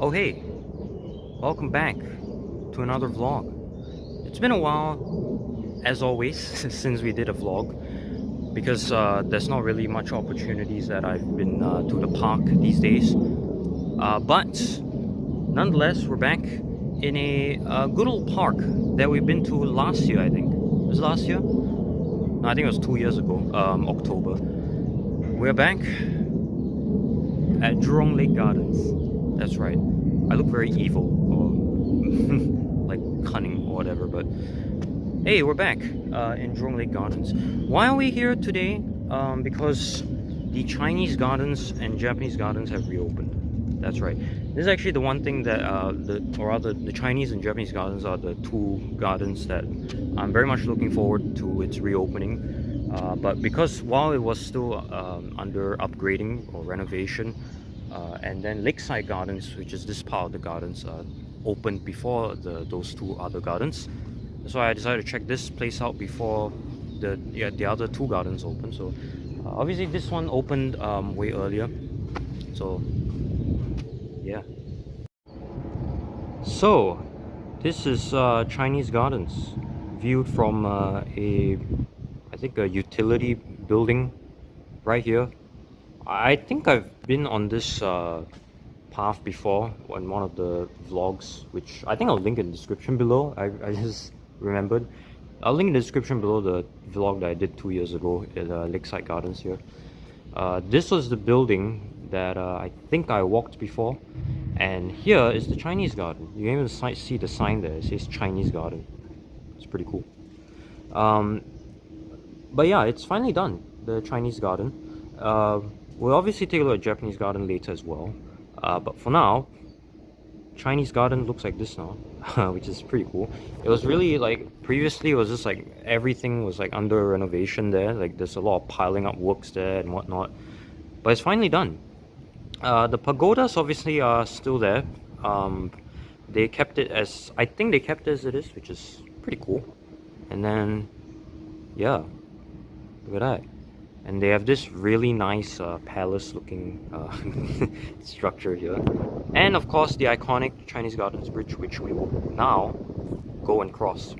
Oh hey, welcome back to another vlog. It's been a while, as always, since we did a vlog because there's not really much opportunities that I've been to the park these days. But nonetheless, we're back in a good old park that we've been to last year, I think. Was it last year? No, I think it was 2 years ago, October. We're back at Jurong Lake Gardens. That's right. I look very evil, or like cunning or whatever, but hey, we're back in Jurong Lake Gardens. Why are we here today? Because the Chinese gardens and Japanese gardens have reopened. That's right. This is actually the one thing that, the Chinese and Japanese gardens are the two gardens that I'm very much looking forward to its reopening. But because while it was still under upgrading or renovation, and then Lakeside Gardens, which is this part of the gardens, opened before those two other gardens. That's why I decided to check this place out before the other two gardens opened. So obviously this one opened way earlier. So yeah. So this is Chinese Gardens, viewed from I think a utility building right here. I think I've been on this path before on one of the vlogs, which I think I'll link in the description below. I just remembered. I'll link in the description below the vlog that I did 2 years ago at Lakeside Gardens here. This was the building that I think I walked before, and here is the Chinese garden. You can even see the sign there. It says Chinese Garden. It's pretty cool. But yeah, it's finally done, the Chinese garden. We'll obviously take a look at Japanese garden later as well. But for now, Chinese garden looks like this now, which is pretty cool. It was really like, previously it was just like everything was like under renovation there. Like there's a lot of piling up works there and whatnot. But it's finally done. The pagodas obviously are still there. They kept it as, I think they kept it as it is, which is pretty cool. And then, yeah, look at that. And they have this really nice palace looking structure here. And of course the iconic Chinese Gardens Bridge, which we will now go and cross.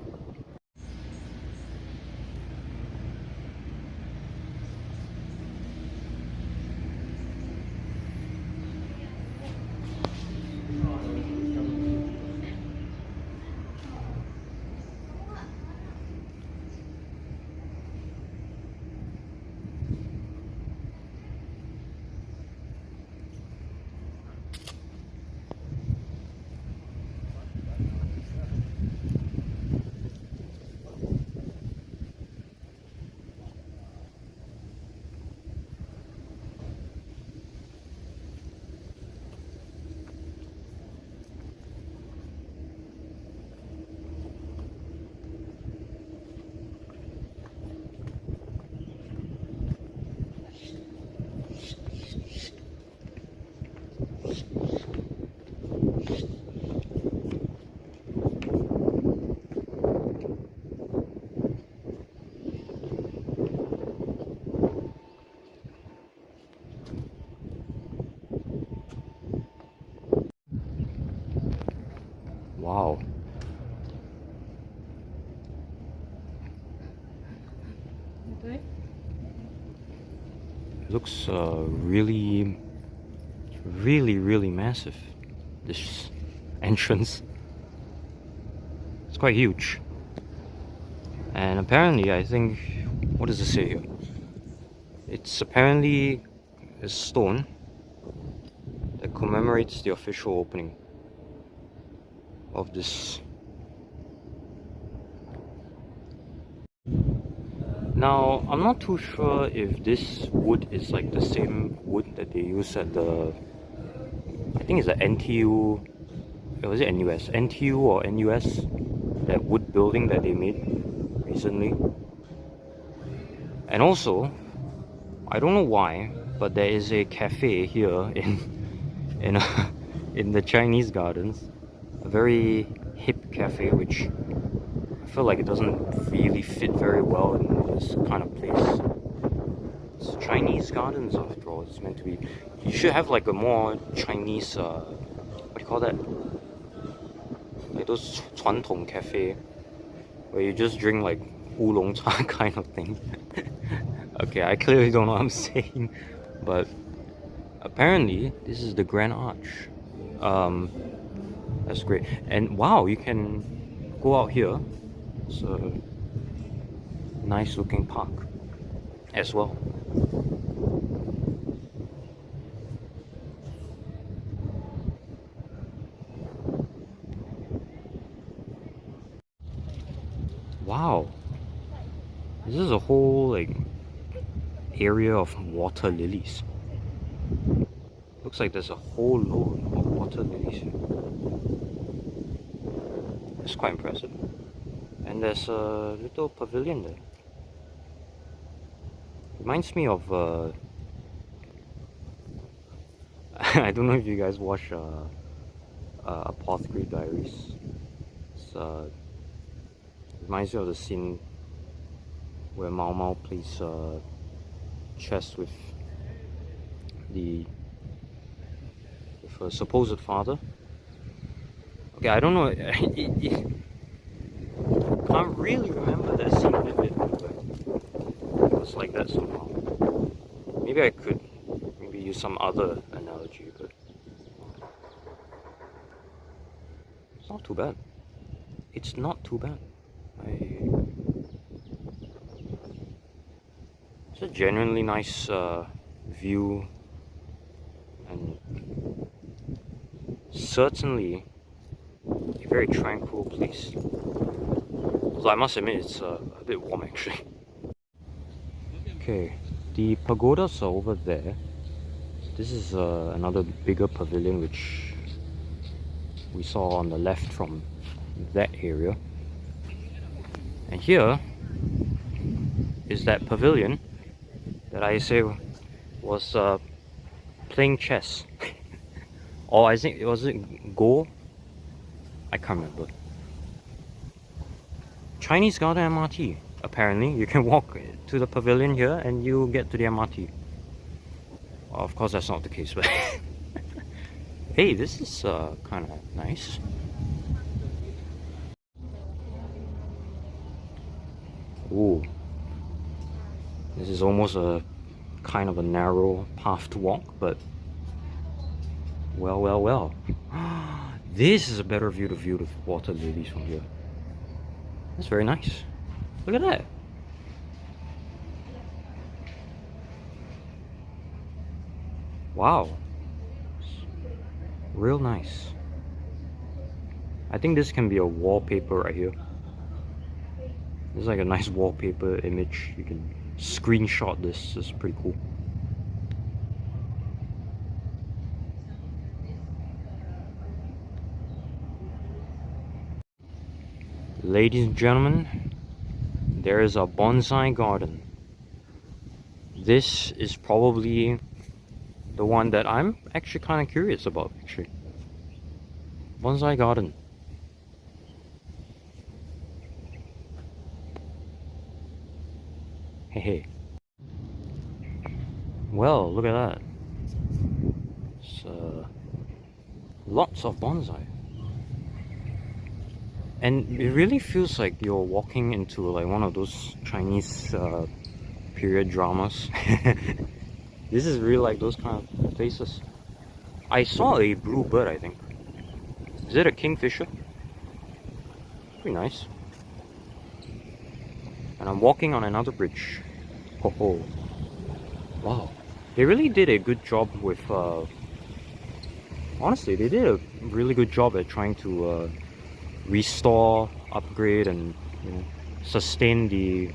Wow. Okay. It looks really, really massive. This entrance. It's quite huge. And apparently, I think, what does it say here? It's apparently a stone that commemorates the official opening of this. Now, I'm not too sure if this wood is like the same wood that they use at the, I think it's the NTU, was it NUS? NTU or NUS? That wood building that they made recently. And also, I don't know why, but there is a cafe here in in the Chinese Gardens. A very hip cafe, which I feel like it doesn't really fit very well in this kind of place. It's Chinese Gardens after all. It's meant to be. You should have like a more Chinese what do you call that? Like those 传统 cafe where you just drink like oolong cha kind of thing. Okay, I clearly don't know what I'm saying, but apparently this is the Grand Arch. That's great. And wow, you can go out here. It's a nice looking park as well. Wow, this is a whole like area of water lilies. Looks like there's a whole load of water lilies here. It's quite impressive. And there's a little pavilion there. Reminds me of I don't know if you guys watch Apothecary Diaries. It's reminds me of the scene where Mao Mao plays chess with her supposed father. Okay, I don't know. Can't really remember that scene vividly, but it was like that somehow. Maybe I could use some other analogy, but it's not too bad. It's not too bad. It's a genuinely nice view, and certainly a very tranquil place. Although I must admit it's a bit warm actually. Okay, the pagodas are over there. This is another bigger pavilion which we saw on the left from that area. And here is that pavilion that I say was playing chess. Or I think, was it Go? I can't remember. Chinese Garden MRT. Apparently, you can walk to the pavilion here and you get to the MRT. Well, of course, that's not the case, but hey, this is kind of nice. Ooh, this is almost a kind of a narrow path to walk, but well. This is a better view to view the water lilies from here. That's very nice. Look at that. Wow. Real nice. I think this can be a wallpaper right here. It's like a nice wallpaper image. You can screenshot this. It's pretty cool. Ladies and gentlemen, there is a bonsai garden. This is probably the one that I'm actually kind of curious about, actually. Bonsai garden. Hey. Well, look at that. It's, lots of bonsai. And it really feels like you're walking into like one of those Chinese period dramas. This is really like those kind of places. I saw a blue bird, I think. Is it a kingfisher? Pretty nice. And I'm walking on another bridge. Ho ho. Wow. They really did a good job with honestly, they did a really good job at trying to restore, upgrade, and sustain the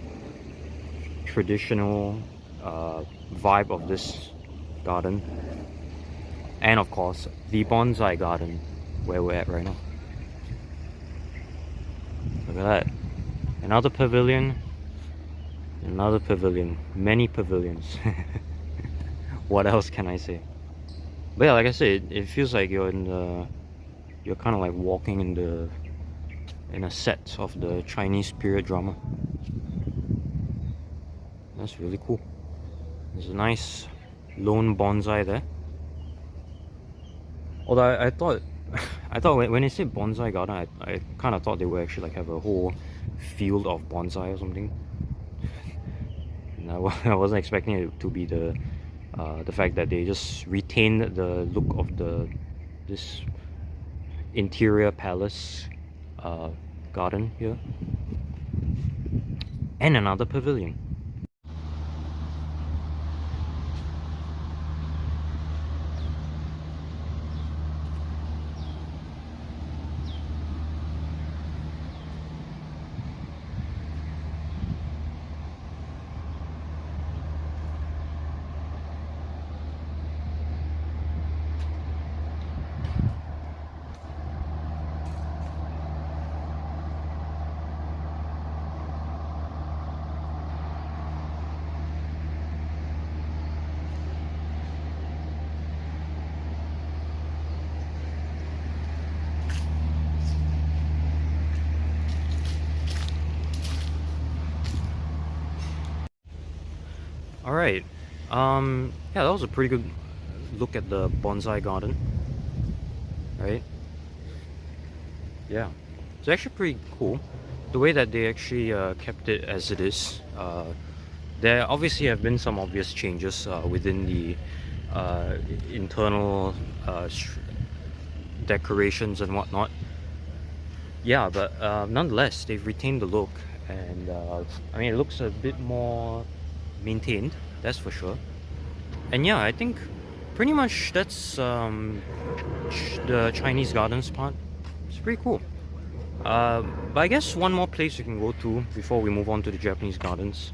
traditional vibe of this garden, and of course the bonsai garden where we're at right now. Look at that. Another pavilion, many pavilions. What else can I say? But yeah, like I said, it feels like you're kind of like walking in a set of the Chinese period drama. That's really cool. There's a nice lone bonsai there. Although I thought I thought when they said bonsai garden, I kind of thought they would actually like have a whole field of bonsai or something. And I wasn't expecting it to be the fact that they just retained the look of this interior palace garden here, and another pavilion. All right. Yeah, that was a pretty good look at the bonsai garden, right? Yeah, it's actually pretty cool. The way that they actually kept it as it is. There obviously have been some obvious changes within the uh, internal decorations and whatnot. Yeah, but nonetheless, they've retained the look, and I mean, it looks a bit more maintained, that's for sure. And yeah, I think pretty much that's the Chinese gardens part. It's pretty cool. But I guess one more place we can go to before we move on to the Japanese gardens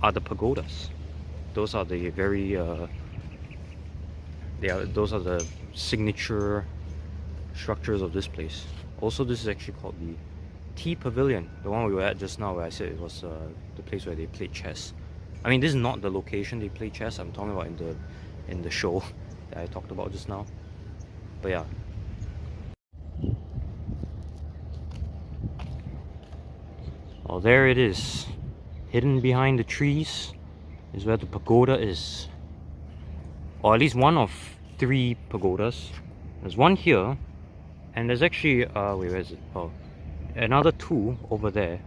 are the pagodas. Those are the very those are the signature structures of this place. Also, this is actually called the Tea Pavilion, the one we were at just now, where I said it was the place where they played chess. I mean, this is not the location they play chess. I'm talking about in the show that I talked about just now. But yeah. Oh, there it is. Hidden behind the trees is where the pagoda is. Or at least one of 3 pagodas. There's one here, and there's actually wait, where is it? Oh, another 2 over there.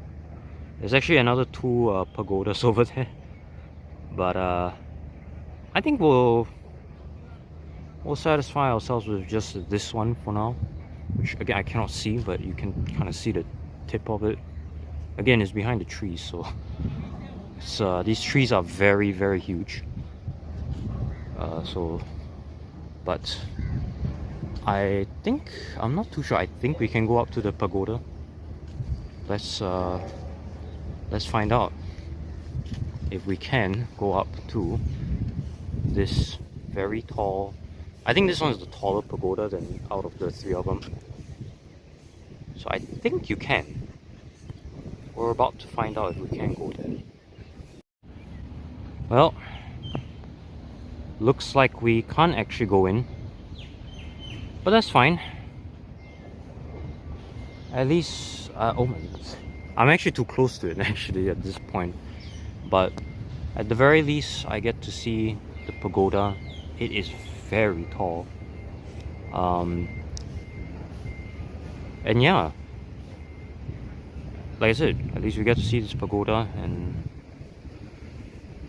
There's actually another 2 pagodas over there. But I think we'll satisfy ourselves with just this one for now, which again I cannot see, but you can kind of see the tip of it. Again, it's behind the trees, so it's, these trees are very, very huge. But I think, I'm not too sure. I think we can go up to the pagoda. Let's find out if we can go up to this very tall. I think this one is the taller pagoda than out of the 3 of them. So I think you can. We're about to find out if we can go there. Well, looks like we can't actually go in, but that's fine. At least, oh my goodness, I'm actually too close to it actually at this point. But at the very least, I get to see the pagoda. It is very tall. And yeah, like I said, at least we get to see this pagoda, and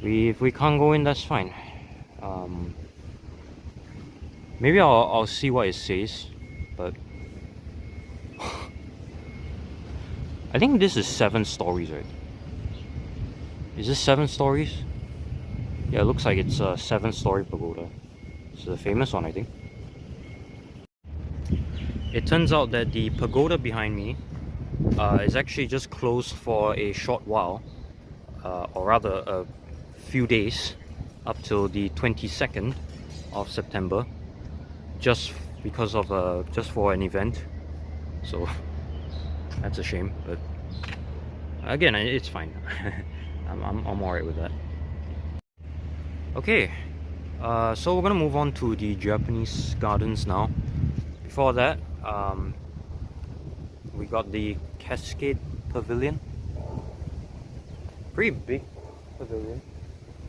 if we can't go in, that's fine. Maybe I'll see what it says, but I think this is 7 stories, right? Is this 7 stories? Yeah, it looks like it's a 7-story pagoda. It's a famous one, I think. It turns out that the pagoda behind me is actually just closed for a short while, or rather a few days, up till the 22nd of September, just because of just for an event. So that's a shame, but again, it's fine. I'm alright with that. Okay, so we're gonna move on to the Japanese gardens now. Before that, we got the Cascade Pavilion. Pretty big pavilion.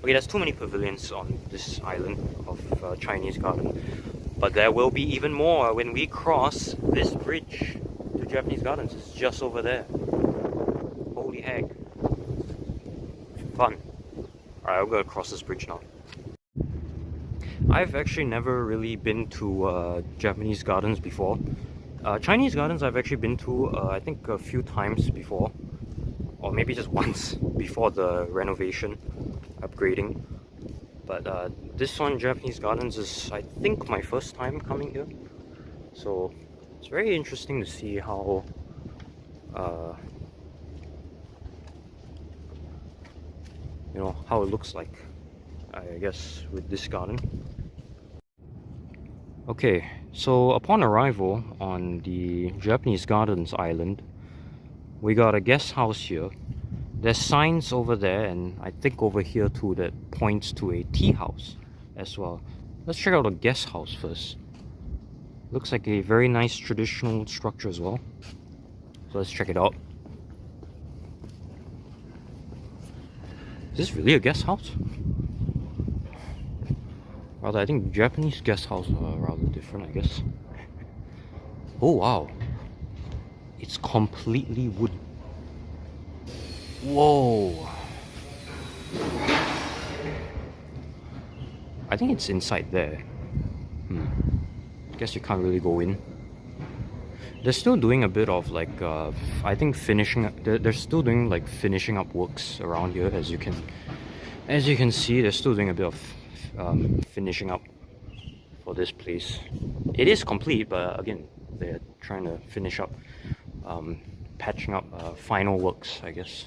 Okay, there's too many pavilions on this island of Chinese garden. But there will be even more when we cross this bridge to Japanese Gardens. It's just over there. Holy heck. Fun. Alright, I'm gonna cross this bridge now. I've actually never really been to Japanese Gardens before. Chinese Gardens I've actually been to, I think a few times before. Or maybe just once before the renovation, upgrading. But this one, Japanese Gardens, is I think my first time coming here. So it's very interesting to see how you know, how it looks like, I guess, with this garden. Okay, so upon arrival on the Japanese Gardens island, we got a guest house here. There's signs over there, and I think over here too, that points to a tea house as well. Let's check out the guest house first. Looks like a very nice traditional structure as well. So let's check it out. Is this really a guest house? Rather, I think Japanese guest houses are rather different, I guess. Oh wow. It's completely wooden. Whoa. I think it's inside there. Guess you can't really go in. They're still doing a bit of like I think finishing. They're still doing like finishing up works around here, as you can see. They're still doing a bit of finishing up for this place. It is complete, but again, they're trying to finish up, patching up final works, I guess.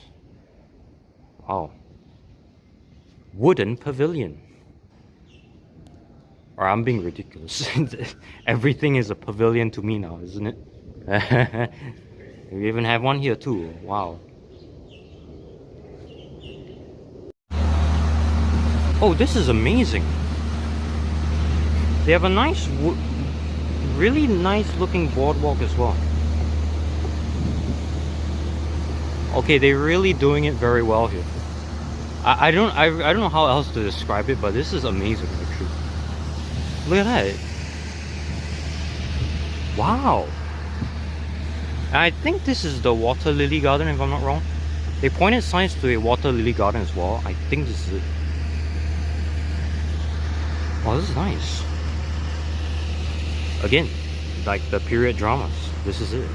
Wow. Wooden pavilion. Or I'm being ridiculous. Everything is a pavilion to me now, isn't it? We even have one here too. Wow. Oh, this is amazing. They have a nice, really nice looking boardwalk as well. Okay, they're really doing it very well here. I don't know how else to describe it, but this is amazing actually. Look at that. Wow. I think this is the water lily garden, if I'm not wrong. They pointed signs to a water lily garden as well. I think this is it. Oh, this is nice. Again, like the period dramas. This is it.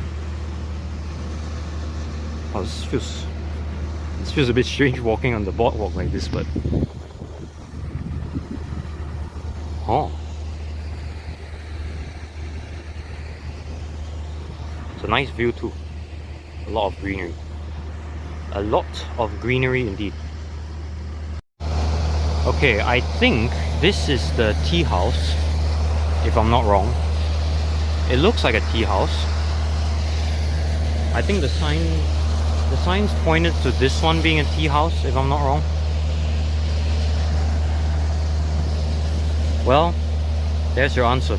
Oh, this feels a bit strange walking on the boardwalk like this, but oh, it's a nice view too. A lot of greenery. A lot of greenery indeed. Okay, I think this is the tea house, if I'm not wrong. It looks like a tea house. I think the signs pointed to this one being a tea house, if I'm not wrong. Well, there's your answer.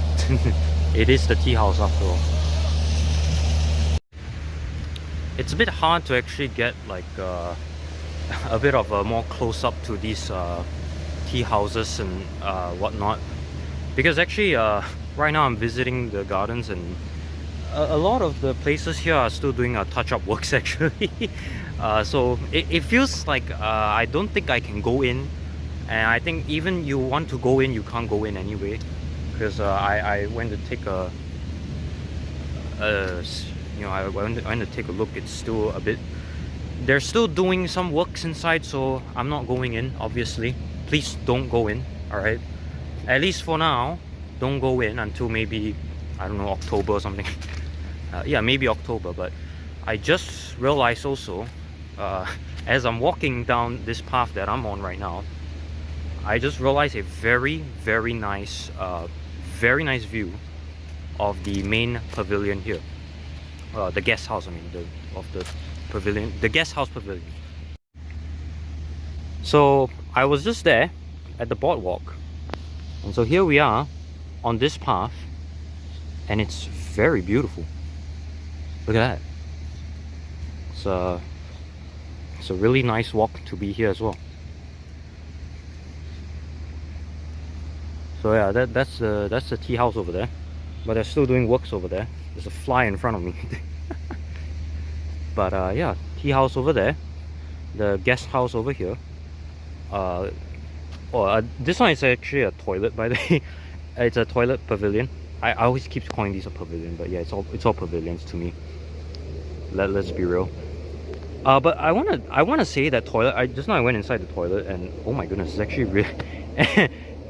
It is the tea house after all. It's a bit hard to actually get like a bit of a more close up to these tea houses and whatnot, because actually right now I'm visiting the gardens, and a lot of the places here are still doing touch-up works actually. So it feels like I don't think I can go in, and I think even you want to go in, you can't go in anyway, because I went to take a I went to take a look. It's still a bit, they're still doing some works inside, so I'm not going in, obviously. Please don't go in, alright? At least for now, don't go in until maybe, I don't know, October or something. Yeah, maybe October. But I just realized also, as I'm walking down this path that I'm on right now, I just realized a very, very nice view of the main pavilion here. The guest house, I mean, of the pavilion, the guest house pavilion. So I was just there at the boardwalk, and so here we are on this path, and it's very beautiful. Look at that. It's a really nice walk to be here as well. So yeah, that's the tea house over there. But they're still doing works over there. There's a fly in front of me. But yeah, tea house over there. The guest house over here. Uh, this one is actually a toilet, by the way. It's a toilet pavilion. I always keep calling these a pavilion, but yeah, it's all pavilions to me. Let's be real. But I wanna say that toilet. I just now I went inside the toilet and oh my goodness, it's actually really,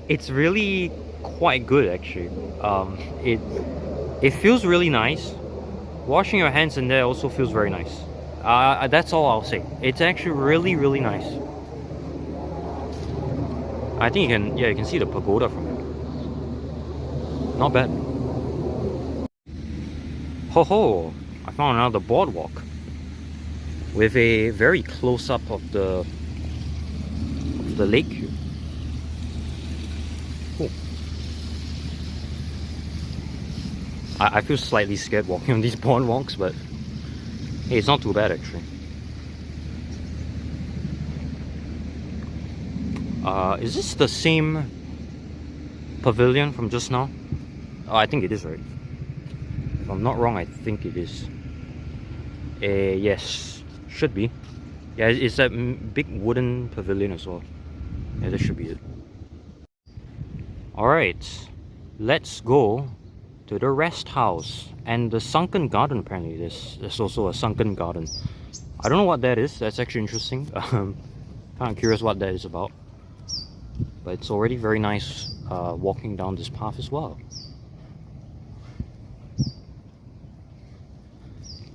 it's really quite good actually. It feels really nice. Washing your hands in there also feels very nice. That's all I'll say. It's actually really nice. I think you can see the pagoda from here. Not bad. Ho ho! I found another boardwalk with a very close up of the lake. Cool. I feel slightly scared walking on these boardwalks, but hey, it's not too bad actually. Is this the same pavilion from just now? Oh, I think it is, right? If I'm not wrong, I think it is. Yes, should be. Yeah, it's that big wooden pavilion as well. Yeah, that should be it. Alright, let's go to the rest house. And the sunken garden, apparently. There's also a sunken garden. I don't know what that is. That's actually interesting. Kind of curious what that is about. But it's already very nice walking down this path as well.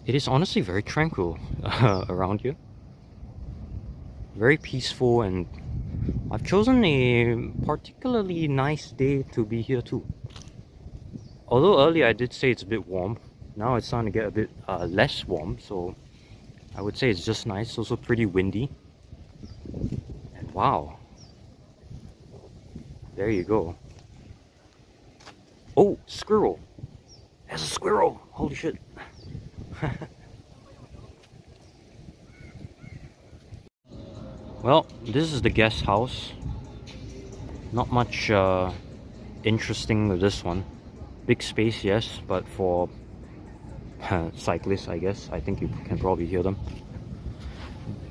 It is honestly very tranquil around here. Very peaceful, and I've chosen a particularly nice day to be here too. Although earlier I did say it's a bit warm, now it's starting to get a bit less warm, so I would say it's just nice. It's also pretty windy. And wow, there you go. Oh, squirrel! There's a squirrel! Holy shit! Well, this is the guest house. Not much interesting with this one. Big space, yes, but for cyclists, I guess. I think you can probably hear them.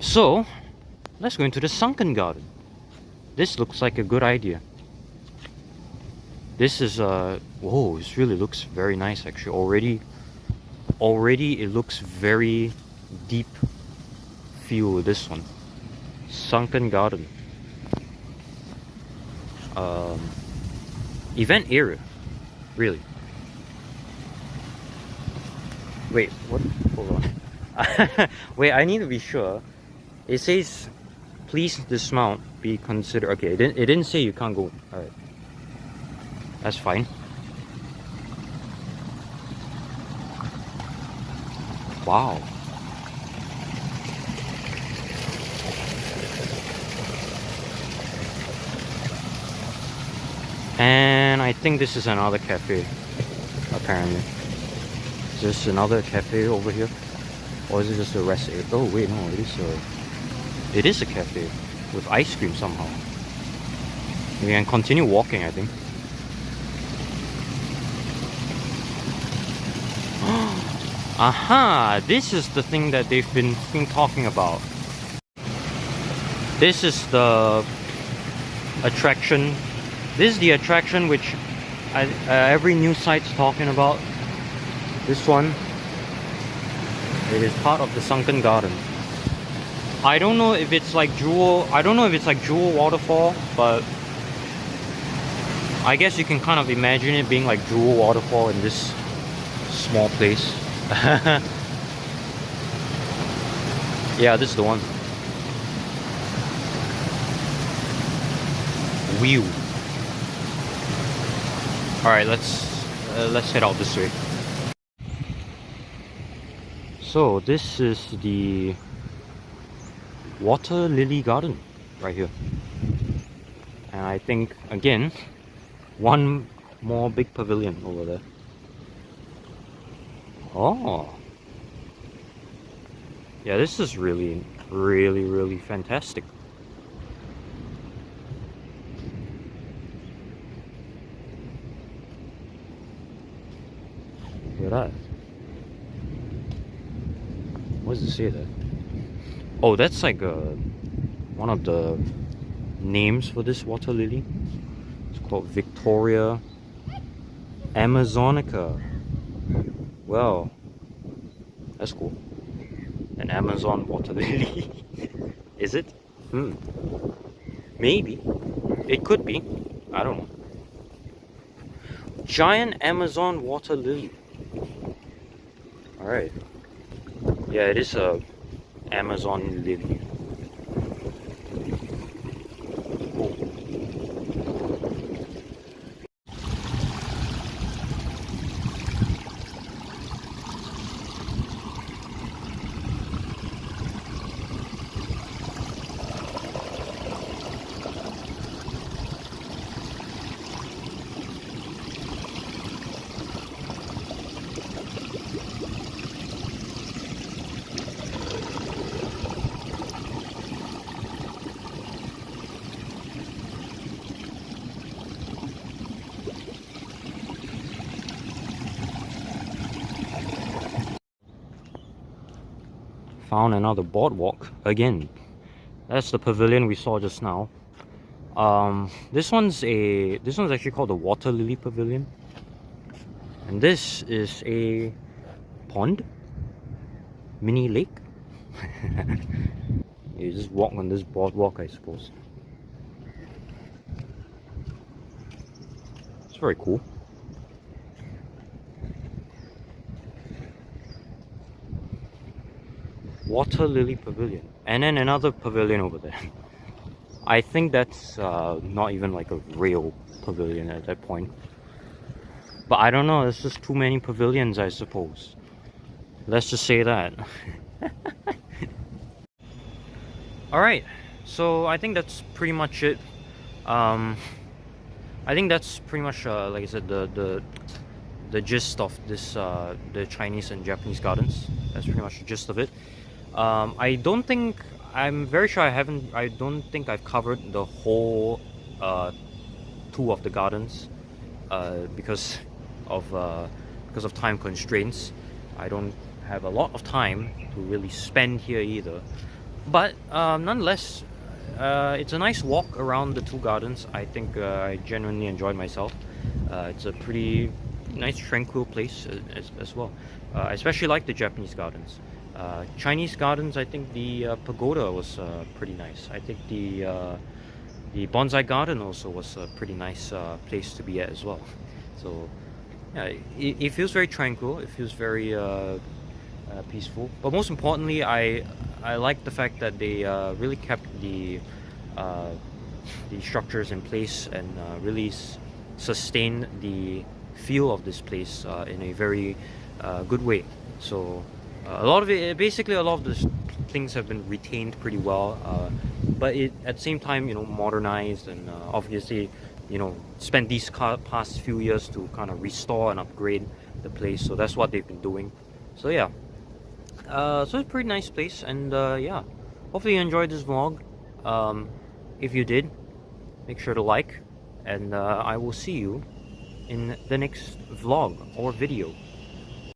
So, let's go into the sunken garden. This looks like a good idea. This is whoa, this really looks very nice actually. Already it looks very deep feel with this one. Sunken garden. Event area. Really. Wait, what? Hold on. Wait, I need to be sure. It says, please dismount, be considered. Okay, it didn't say you can't go. Alright. That's fine. Wow. And I think this is another cafe, apparently. Is this another cafe over here? Or is it just a rest area? Oh wait, no, it is a cafe with ice cream somehow. We can continue walking, I think. Aha! This is the thing that they've been talking about. This is the attraction. This is the attraction which every news site's talking about. This one. It is part of the sunken garden. I don't know if it's like Jewel. I don't know if it's like Jewel Waterfall, but I guess you can kind of imagine it being like Jewel Waterfall in this small place. Yeah, this is the one. Whew. Alright, let's head out this way. So this is the water lily garden right here. And I think again one more big pavilion over there. Oh. Yeah, this is really fantastic. Look at that. What does it say there? Oh, that's like one of the names for this water lily. It's called Victoria Amazonica. Well, that's cool. An Amazon water lily. Is it? Hmm. Maybe. It could be. I don't know. Giant Amazon water lily. Alright. Yeah, it is a Amazon lily. Cool. Found another boardwalk again. That's the pavilion we saw just now. This one's actually called the Water Lily Pavilion, and this is a pond, mini lake. You just walk on this boardwalk, I suppose. It's very cool. Water Lily Pavilion, and then another pavilion over there. I think that's not even like a real pavilion at that point. But I don't know, there's just too many pavilions, I suppose. Let's just say that. Alright, so I think that's pretty much it. I think that's pretty much, like I said, the gist of this, the Chinese and Japanese gardens. That's pretty much the gist of it. I'm very sure I don't think I've covered the whole tour of the gardens because of time constraints. I don't have a lot of time to really spend here either. But nonetheless, it's a nice walk around the two gardens. I think I genuinely enjoyed myself. It's a pretty nice, tranquil place as well. I especially like the Japanese gardens. Chinese gardens, I think the pagoda was pretty nice. I think the bonsai garden also was a pretty nice place to be at as well. So yeah, it feels very tranquil. It feels very peaceful. But most importantly, I like the fact that they really kept the structures in place and really sustained the feel of this place in a very good way. So a lot of it, basically, a lot of the things have been retained pretty well, but at the same time, modernized and obviously, spent these past few years to kind of restore and upgrade the place. So that's what they've been doing. So yeah, so it's a pretty nice place, and yeah, hopefully you enjoyed this vlog. If you did, make sure to like, and I will see you in the next vlog or video.